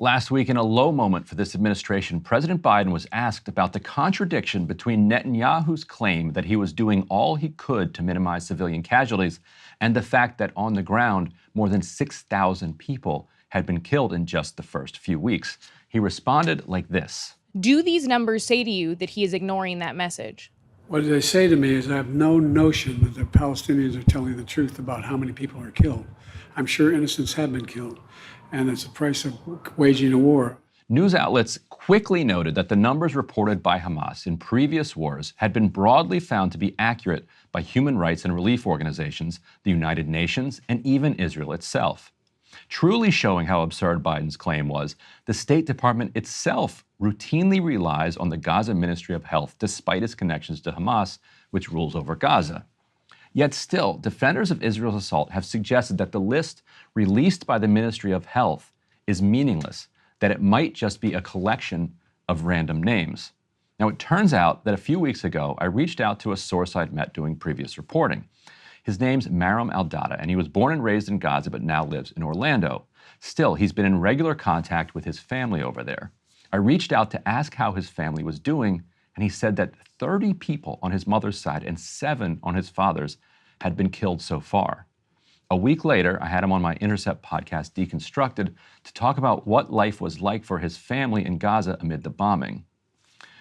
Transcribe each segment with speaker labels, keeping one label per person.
Speaker 1: Last week, in a low moment for this administration, President Biden was asked about the contradiction between Netanyahu's claim that he was doing all he could to minimize civilian casualties and the fact that on the ground, more than 6,000 people had been killed in just the first few weeks. He responded like this.
Speaker 2: Do these numbers say to you that he is ignoring that message?
Speaker 3: What they say to me is I have no notion that the Palestinians are telling the truth about how many people are killed. I'm sure innocents have been killed, and it's the price of waging a war.
Speaker 1: News outlets quickly noted that the numbers reported by Hamas in previous wars had been broadly found to be accurate by human rights and relief organizations, the United Nations, and even Israel itself. Truly showing how absurd Biden's claim was, the State Department itself routinely relies on the Gaza Ministry of Health despite its connections to Hamas, which rules over Gaza. Yet still, defenders of Israel's assault have suggested that the list released by the Ministry of Health is meaningless, that it might just be a collection of random names. Now, it turns out that a few weeks ago, I reached out to a source I'd met doing previous reporting. His name's Maram Al-Dada, and he was born and raised in Gaza but now lives in Orlando. Still, he's been in regular contact with his family over there. I reached out to ask how his family was doing, and he said that 30 people on his mother's side and 7 on his father's had been killed so far. A week later, I had him on my Intercept podcast, Deconstructed, to talk about what life was like for his family in Gaza amid the bombing.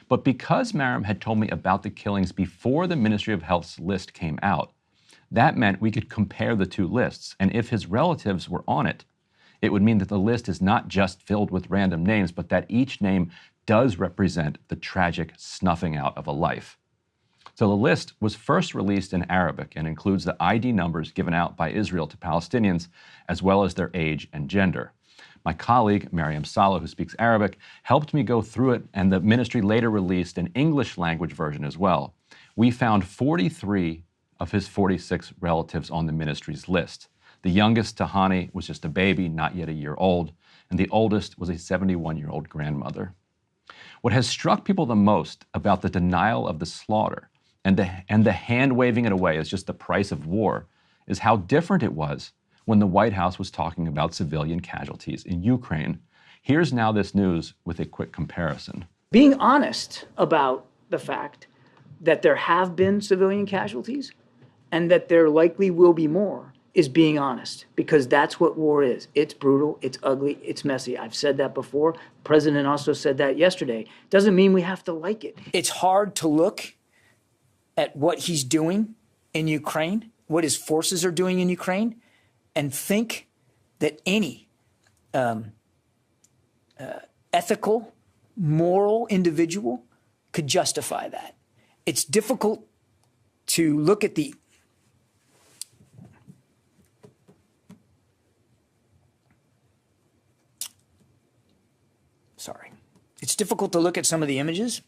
Speaker 1: But because Maram had told me about the killings before the Ministry of Health's list came out, that meant we could compare the two lists, and if his relatives were on it, it would mean that the list is not just filled with random names, but that each name does represent the tragic snuffing out of a life. So the list was first released in Arabic and includes the ID numbers given out by Israel to Palestinians, as well as their age and gender. My colleague, Mariam Saleh, who speaks Arabic, helped me go through it, and the ministry later released an English language version as well. We found 43 of his 46 relatives on the ministry's list. The youngest, Tahani, was just a baby, not yet a year old, and the oldest was a 71-year-old grandmother. What has struck people the most about the denial of the slaughter and the hand-waving it away as just the price of war is how different it was when the White House was talking about civilian casualties in Ukraine. Here's now this news with a quick comparison.
Speaker 4: Being honest about the fact that there have been civilian casualties and that there likely will be more is being honest, because that's what war is. It's brutal, it's ugly, it's messy. I've said that before. The president also said that yesterday. Doesn't mean we have to like it. It's hard to look at what he's doing in Ukraine, what his forces are doing in Ukraine, and think that any ethical, moral individual could justify that. It's difficult to look at the It's difficult to look at some of the images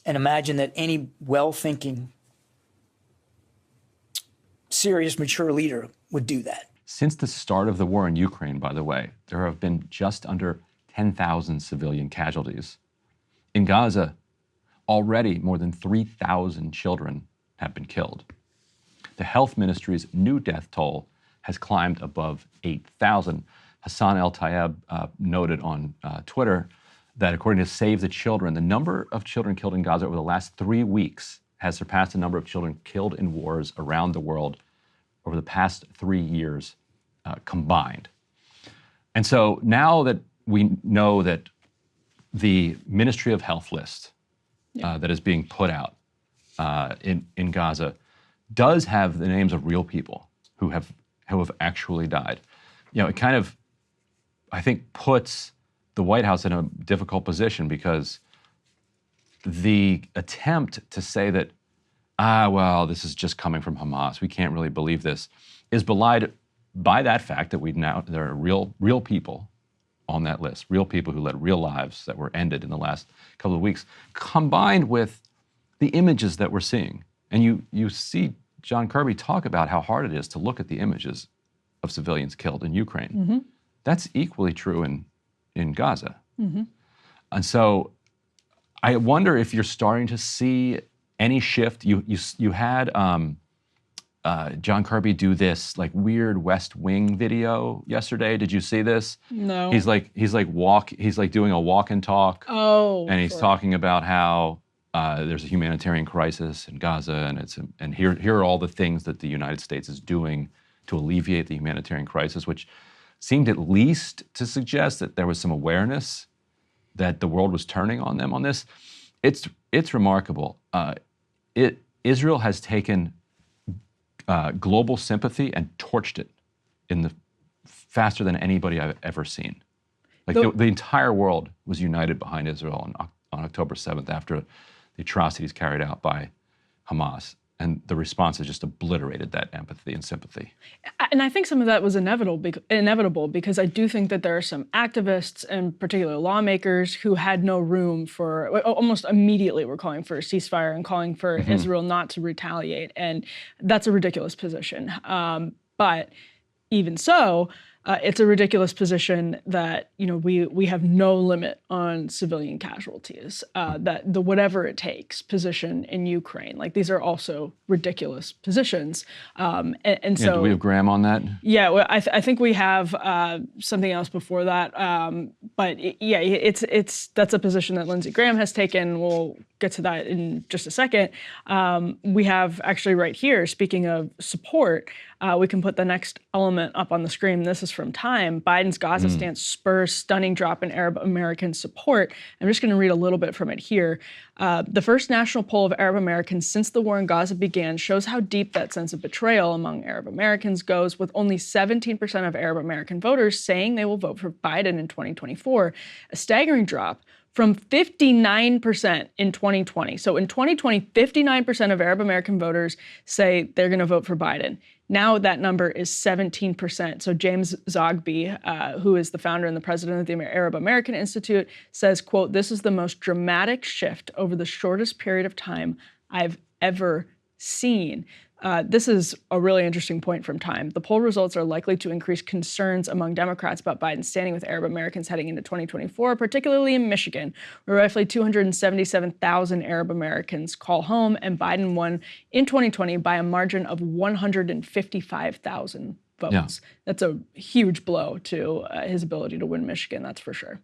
Speaker 4: and imagine that any well-thinking, serious, mature leader would do that.
Speaker 1: Since the start of the war in Ukraine, by the way, there have been just under 10,000 civilian casualties. In Gaza, already more than 3,000 children have been killed. The health ministry's new death toll has climbed above 8,000. Hassan El-Tayeb noted on Twitter that according to Save the Children, the number of children killed in Gaza over the last 3 weeks has surpassed the number of children killed in wars around the world over the past 3 years combined. And so now that we know that the Ministry of Health list that is being put out in Gaza does have the names of real people who have actually died, it kind of, I think, puts the White House in a difficult position, because the attempt to say that, well, this is just coming from Hamas, we can't really believe this, is belied by that fact that there are real people on that list, real people who led real lives that were ended in the last couple of weeks, combined with the images that we're seeing. And you see John Kirby talk about how hard it is to look at the images of civilians killed in Ukraine. Mm-hmm. That's equally true in Gaza. Mm-hmm. And so I wonder if you're starting to see any shift. You had John Kirby do this like weird West Wing video yesterday. Did you see this?
Speaker 2: No.
Speaker 1: He's like doing a walk and talk.
Speaker 2: Oh.
Speaker 1: And he's
Speaker 2: sure.
Speaker 1: talking about how there's a humanitarian crisis in Gaza, and here are all the things that the United States is doing to alleviate the humanitarian crisis, which seemed at least to suggest that there was some awareness that the world was turning on them on this. It's remarkable. Israel has taken global sympathy and torched it faster than anybody I've ever seen. Like the entire world was united behind Israel on October 7th after the atrocities carried out by Hamas. And the response has just obliterated that empathy and sympathy.
Speaker 5: And I think some of that was inevitable because I do think that there are some activists and particular lawmakers who had no room for, almost immediately were calling for a ceasefire and calling for Israel not to retaliate. And that's a ridiculous position. But even so, it's a ridiculous position that, you know, we have no limit on civilian casualties, that the whatever it takes position in Ukraine. Like, these are also ridiculous positions. And so,
Speaker 1: do we have Graham on that?
Speaker 5: Yeah, well, I think we have something else before that. But that's a position that Lindsey Graham has taken. We'll get to that in just a second. We have actually right here, speaking of support, we can put the next element up on the screen. This is from Time. Biden's Gaza stance spurs stunning drop in Arab American support. I'm just going to read a little bit from it here. The first national poll of Arab Americans since the war in Gaza began shows how deep that sense of betrayal among Arab Americans goes, with only 17% of Arab American voters saying they will vote for Biden in 2024, a staggering drop from 59% in 2020. So in 2020, 59% of Arab American voters say they're going to vote for Biden. Now that number is 17%. So James Zogby, who is the founder and the president of the Arab American Institute, says, quote, "This is the most dramatic shift over the shortest period of time I've ever seen." This is a really interesting point from Time. The poll results are likely to increase concerns among Democrats about Biden's standing with Arab Americans heading into 2024, particularly in Michigan, where roughly 277,000 Arab Americans call home, and Biden won in 2020 by a margin of 155,000 votes. Yeah. That's a huge blow to his ability to win Michigan, that's for sure.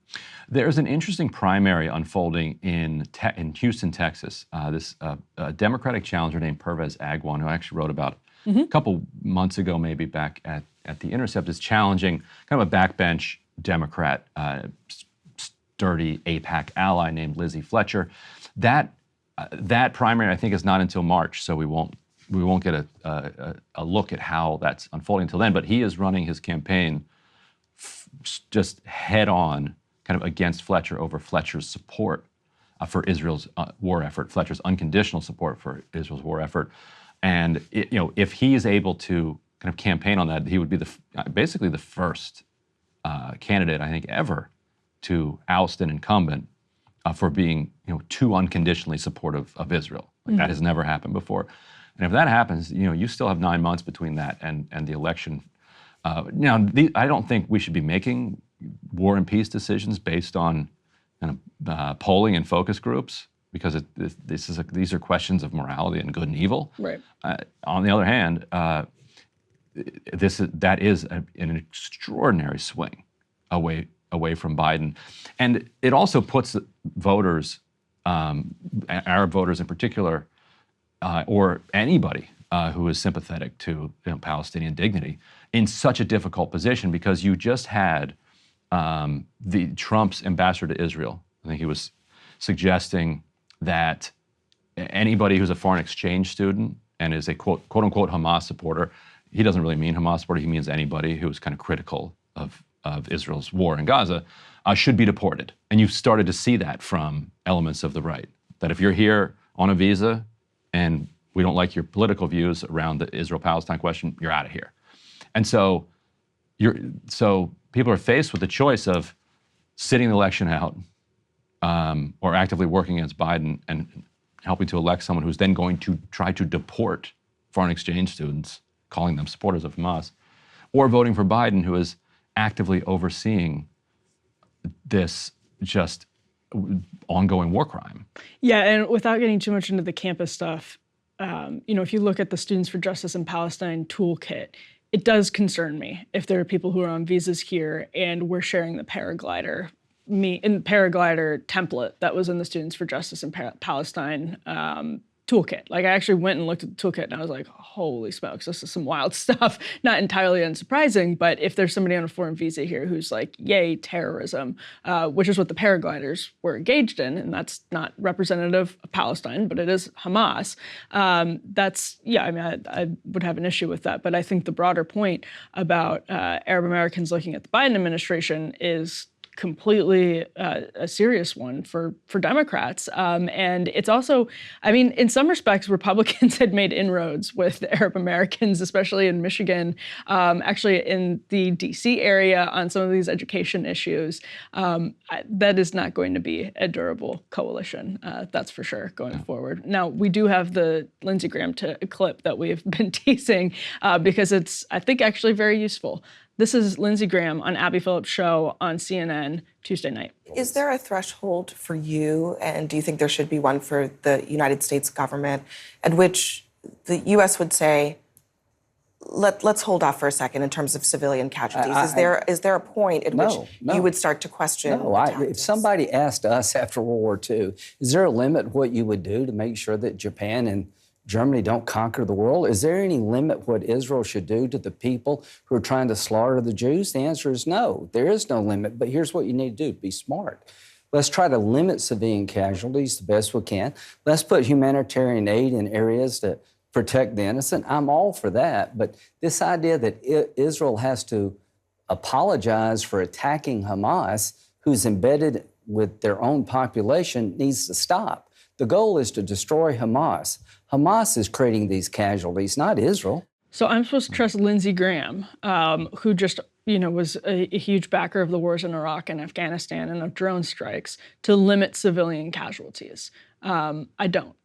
Speaker 1: There's an interesting primary unfolding in Houston, Texas. This Democratic challenger named Pervez Agwan, who I actually wrote about a couple months ago, maybe back at The Intercept, is challenging kind of a backbench Democrat, sturdy AIPAC ally named Lizzie Fletcher. That primary, I think, is not until March, so we won't get a look at how that's unfolding until then, but he is running his campaign just head on kind of against Fletcher over Fletcher's support for Israel's war effort, Fletcher's unconditional support for Israel's war effort. And if he is able to kind of campaign on that, he would be basically the first candidate, I think, ever to oust an incumbent for being too unconditionally supportive of Israel. Like, that has never happened before. And if that happens, you still have 9 months between that and the election. I don't think we should be making war and peace decisions based on kind of polling and focus groups, because these are questions of morality and good and evil.
Speaker 5: Right.
Speaker 1: On the other hand, that is an extraordinary swing away from Biden, and it also puts voters, Arab voters in particular, or anybody who is sympathetic to Palestinian dignity, in such a difficult position, because you just had Trump's ambassador to Israel. I think he was suggesting that anybody who's a foreign exchange student and is a quote unquote Hamas supporter, he doesn't really mean Hamas supporter, he means anybody who's kind of critical of Israel's war in Gaza, should be deported. And you've started to see that from elements of the right, that if you're here on a visa and we don't like your political views around the Israel-Palestine question, you're out of here. And so people are faced with the choice of sitting the election out, or actively working against Biden and helping to elect someone who's then going to try to deport foreign exchange students, calling them supporters of Hamas, or voting for Biden, who is actively overseeing this just ongoing war crime.
Speaker 5: Yeah, and without getting too much into the campus stuff, if you look at the Students for Justice in Palestine toolkit, it does concern me if there are people who are on visas here and we're sharing the paraglider template that was in the Students for Justice in Palestine toolkit. Like, I actually went and looked at the toolkit and I was like, holy smokes, this is some wild stuff. Not entirely unsurprising, but if there's somebody on a foreign visa here who's like, yay, terrorism, which is what the paragliders were engaged in, and that's not representative of Palestine, but it is Hamas, I would have an issue with that. But I think the broader point about Arab Americans looking at the Biden administration is completely a serious one for Democrats. And it's also, in some respects, Republicans had made inroads with Arab Americans, especially in Michigan, actually in the DC area on some of these education issues. That is not going to be a durable coalition, that's for sure, going forward. Now, we do have the Lindsey Graham clip that we've been teasing because it's, I think, actually very useful. This is Lindsey Graham on Abby Phillips' show on CNN Tuesday night.
Speaker 6: Is there a threshold for you, and do you think there should be one for the United States government, at which the U.S. would say, let's hold off for a second in terms of civilian casualties? Is there a point at which you would start to question?
Speaker 7: If somebody asked us after World War II, is there a limit what you would do to make sure that Japan and Germany don't conquer the world? Is there any limit what Israel should do to the people who are trying to slaughter the Jews? The answer is no. There is no limit, but here's what you need to do. Be smart. Let's try to limit civilian casualties the best we can. Let's put humanitarian aid in areas that protect the innocent. I'm all for that, but this idea that Israel has to apologize for attacking Hamas, who's embedded with their own population, needs to stop. The goal is to destroy Hamas. Hamas is creating these casualties, not Israel.
Speaker 5: So I'm supposed to trust Lindsey Graham, who just, was a huge backer of the wars in Iraq and Afghanistan and of drone strikes, to limit civilian casualties. I don't.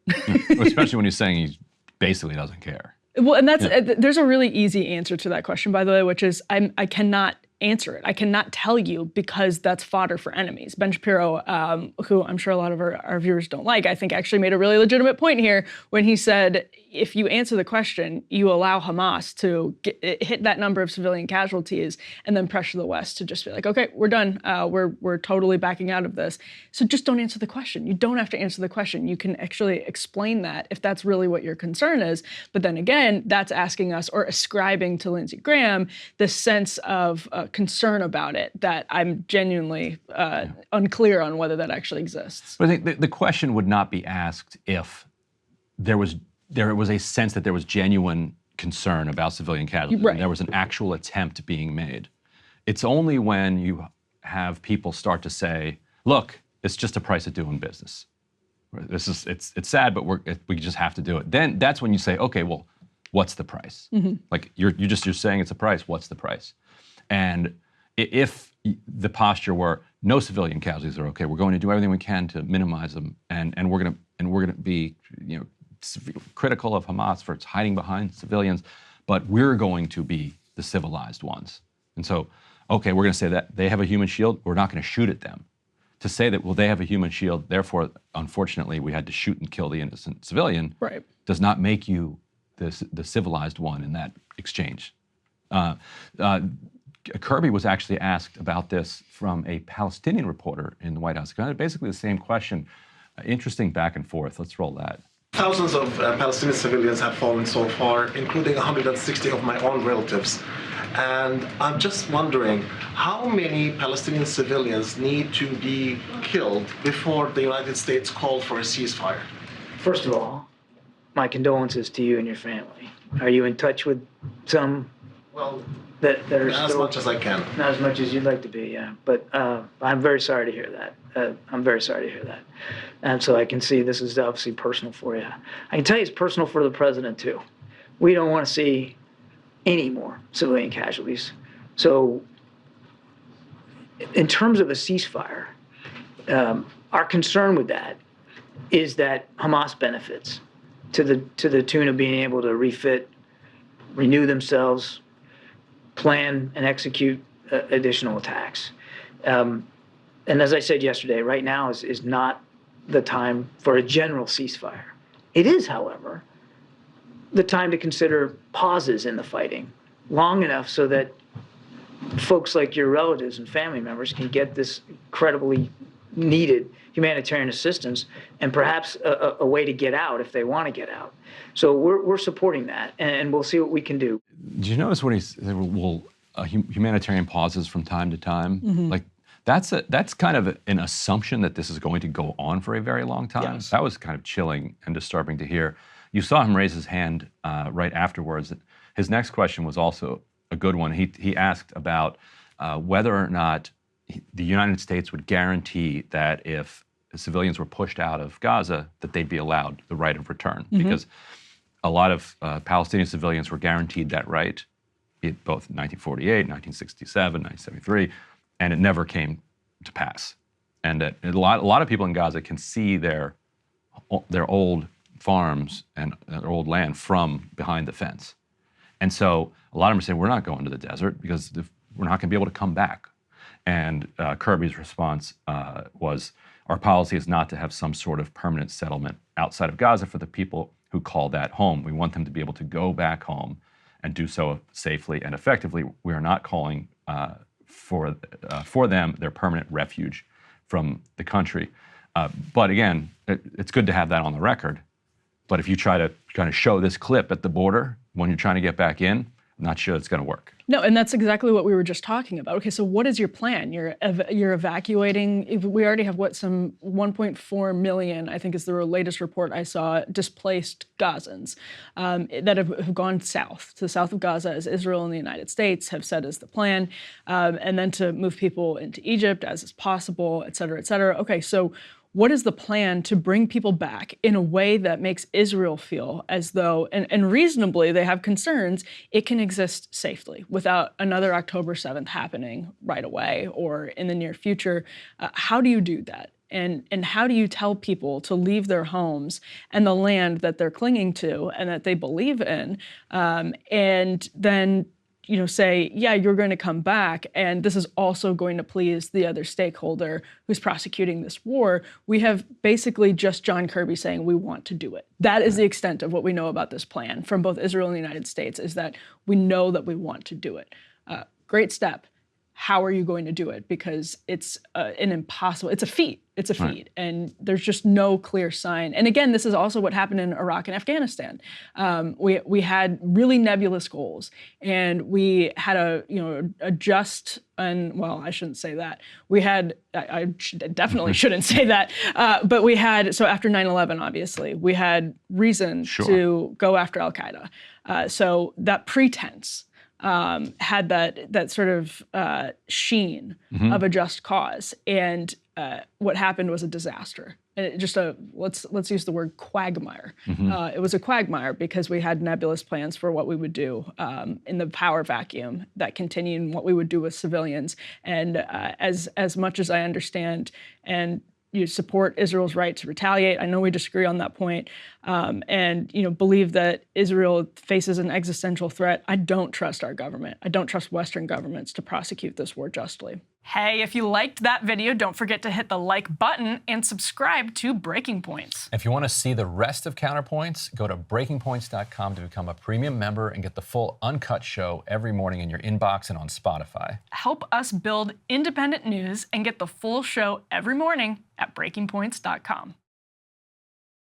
Speaker 1: Especially when he's saying he basically doesn't care.
Speaker 5: Well, and there's a really easy answer to that question, by the way, which is I cannot answer it. I cannot tell you because that's fodder for enemies. Ben Shapiro, who I'm sure a lot of our viewers don't like, I think actually made a really legitimate point here when he said, if you answer the question, you allow Hamas to hit that number of civilian casualties and then pressure the West to just be like, okay, we're done. We're totally backing out of this. So just don't answer the question. You don't have to answer the question. You can actually explain that if that's really what your concern is. But then again, that's asking us or ascribing to Lindsey Graham this sense of concern about it that I'm genuinely unclear on whether that actually exists.
Speaker 1: But I think the question would not be asked if there was a sense that there was genuine concern about civilian casualties.
Speaker 5: Right.
Speaker 1: There was an actual attempt being made. It's only when you have people start to say, look, it's just a price of doing business. It's sad, but we just have to do it. Then that's when you say, okay, well, what's the price? Mm-hmm. Like you're saying it's a price, what's the price? And if the posture were no civilian casualties are okay, we're going to do everything we can to minimize them, and we're going to be critical of Hamas for its hiding behind civilians, but we're going to be the civilized ones. And so, okay, we're going to say that they have a human shield, we're not going to shoot at them. To say that, well, they have a human shield, therefore, unfortunately, we had to shoot and kill the innocent civilian, right, does not make you the civilized one in that exchange. Kirby was actually asked about this from a Palestinian reporter in the White House. Basically the same question. Interesting back and forth. Let's roll that.
Speaker 8: Thousands of Palestinian civilians have fallen so far, including 160 of my own relatives. And I'm just wondering, how many Palestinian civilians need to be killed before the United States called for a ceasefire?
Speaker 4: First of all, my condolences to you and your family. Are you in touch with some? Well, that are
Speaker 8: as much as I can.
Speaker 4: Not as much as you'd like to be, yeah. But I'm very sorry to hear that. I'm very sorry to hear that. And so I can see this is obviously personal for you. I can tell you it's personal for the president, too. We don't want to see any more civilian casualties. So in terms of a ceasefire, our concern with that is that Hamas benefits to the tune of being able to refit, renew themselves, plan and execute additional attacks. And as I said yesterday, right now is not the time for a general ceasefire. It is, however, the time to consider pauses in the fighting long enough so that folks like your relatives and family members can get this incredibly needed humanitarian assistance and perhaps a way to get out if they want to get out. So we're supporting that, and we'll see what we can do.
Speaker 1: Did you notice when he said, well, humanitarian pauses from time to time? Like, that's kind of an assumption that this is going to go on for a very long time.
Speaker 5: Yes.
Speaker 1: That was kind of chilling and disturbing to hear. You saw him raise his hand right afterwards. His next question was also a good one. He asked about whether or not the United States would guarantee that if civilians were pushed out of Gaza, that they'd be allowed the right of return. Because a lot of Palestinian civilians were guaranteed that right, both in 1948, 1967, 1973, and it never came to pass. And that a lot of people in Gaza can see their old farms and their old land from behind the fence. And so a lot of them are saying, we're not going to the desert because we're not going to be able to come back. And Kirby's response was, our policy is not to have some sort of permanent settlement outside of Gaza for the people who call that home. We want them to be able to go back home and do so safely and effectively. We are not calling for them their permanent refuge from the country. But again, it's good to have that on the record. But if you try to kind of show this clip at the border when you're trying to get back in, I'm not sure it's going to work.
Speaker 5: No, and that's exactly what we were just talking about. Okay, so what is your plan? You're evacuating. We already have some 1.4 million, I think is the latest report I saw, displaced Gazans that have gone south. To the south of Gaza, as Israel and the United States have said is the plan, and then to move people into Egypt as is possible, et cetera, et cetera. Okay, so what is the plan to bring people back in a way that makes Israel feel as though, and reasonably they have concerns, it can exist safely without another October 7th happening right away or in the near future? How do you do that? And how do you tell people to leave their homes and the land that they're clinging to and that they believe in, and then say, yeah, you're going to come back, and this is also going to please the other stakeholder who's prosecuting this war? We have basically just John Kirby saying we want to do it. That is the extent of what we know about this plan from both Israel and the United States, is that we know that we want to do it. Great step. How are you going to do it? Because it's it's a feat. It's a feat. Right. And there's just no clear sign. And again, this is also what happened in Iraq and Afghanistan. We had really nebulous goals, and we had a just, and well, I shouldn't say that. We had, I definitely shouldn't say that, but we had, so after 9/11, obviously, we had reason to go after al-Qaeda. So that pretense had that sort of sheen of a just cause, and what happened was a disaster. Just let's use the word quagmire. It was a quagmire because we had nebulous plans for what we would do in the power vacuum that continued, and what we would do with civilians. And as much as I understand and you support Israel's right to retaliate, I know we disagree on that point, and believe that Israel faces an existential threat, I don't trust our government. I don't trust Western governments to prosecute this war justly.
Speaker 9: Hey, if you liked that video, don't forget to hit the like button and subscribe to Breaking Points.
Speaker 1: If you want to see the rest of Counterpoints, go to breakingpoints.com to become a premium member and get the full uncut show every morning in your inbox and on Spotify.
Speaker 9: Help us build independent news and get the full show every morning at breakingpoints.com.